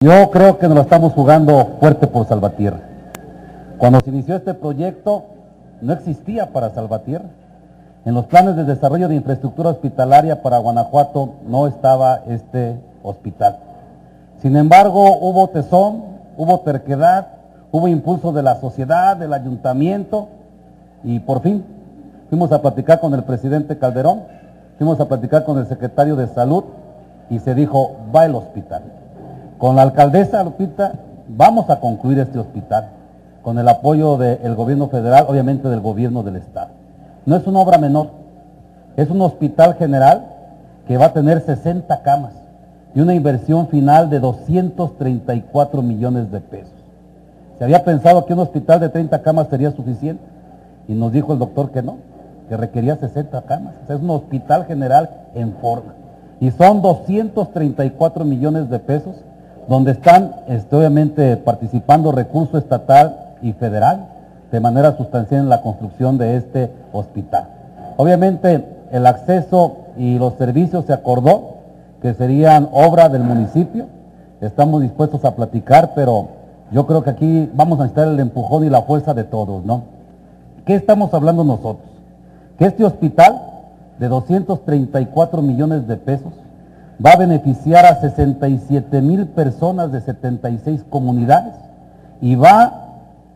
Yo creo que nos lo estamos jugando fuerte por Salvatierra. Cuando se inició este proyecto, no existía para Salvatierra. En los planes de desarrollo de infraestructura hospitalaria para Guanajuato no estaba este hospital. Sin embargo, hubo tesón, hubo terquedad, hubo impulso de la sociedad, del ayuntamiento, y por fin fuimos a platicar con el presidente Calderón, fuimos a platicar con el secretario de Salud, y se dijo, va el hospital. Con la alcaldesa Lupita vamos a concluir este hospital, con el apoyo del gobierno federal, obviamente del gobierno del estado. No es una obra menor, es un hospital general que va a tener 60 camas y una inversión final de 234 millones de pesos. Se había pensado que un hospital de 30 camas sería suficiente y nos dijo el doctor que no, que requería 60 camas. O sea, es un hospital general en forma y son 234 millones de pesos donde están obviamente participando recurso estatal y federal de manera sustancial en la construcción de este hospital. Obviamente el acceso y los servicios se acordó que serían obra del municipio, estamos dispuestos a platicar, pero yo creo que aquí vamos a necesitar el empujón y la fuerza de todos, ¿no? ¿Qué estamos hablando nosotros? Que este hospital de 234 millones de pesos va a beneficiar a 67,000 personas de 76 comunidades y va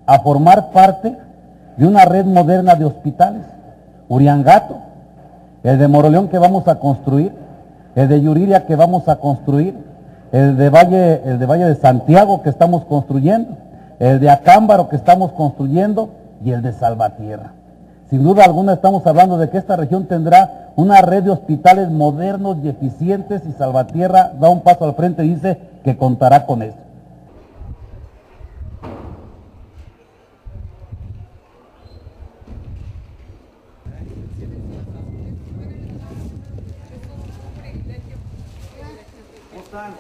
a formar parte de una red moderna de hospitales. Uriangato, el de Moroleón que vamos a construir, el de Yuriria que vamos a construir, el de Valle de Santiago que estamos construyendo, el de Acámbaro que estamos construyendo y el de Salvatierra. Sin duda alguna estamos hablando de que esta región tendrá una red de hospitales modernos y eficientes y Salvatierra da un paso al frente y dice que contará con eso. ¿Cómo están?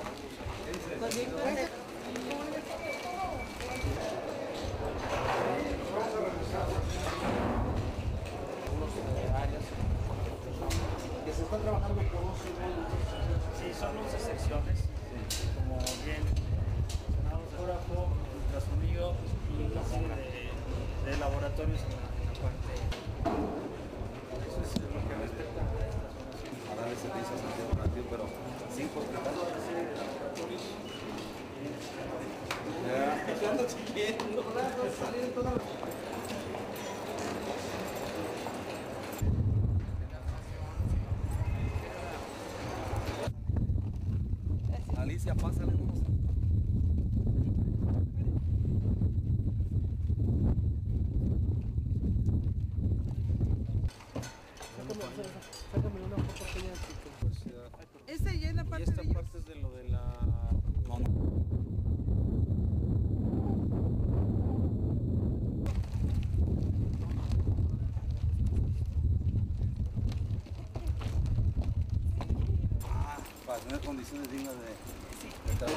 Que se está trabajando por 11 años. Sí, son 11 secciones, como bien mencionado, fotógrafo, ultrasonido y una serie de laboratorios en la parte. Eso es lo que respecta a esta zona. A darle servicio a Santiago Nativo, pero 5 hospitales. Una serie de laboratorios. Ya ando chiquiendo. Alicia, pásale unos. Sácame una foto pequeña. Esta ya es la Y parte esta de ellos. parte es de lo de la... No, no. Para tener condiciones dignas de trabajo.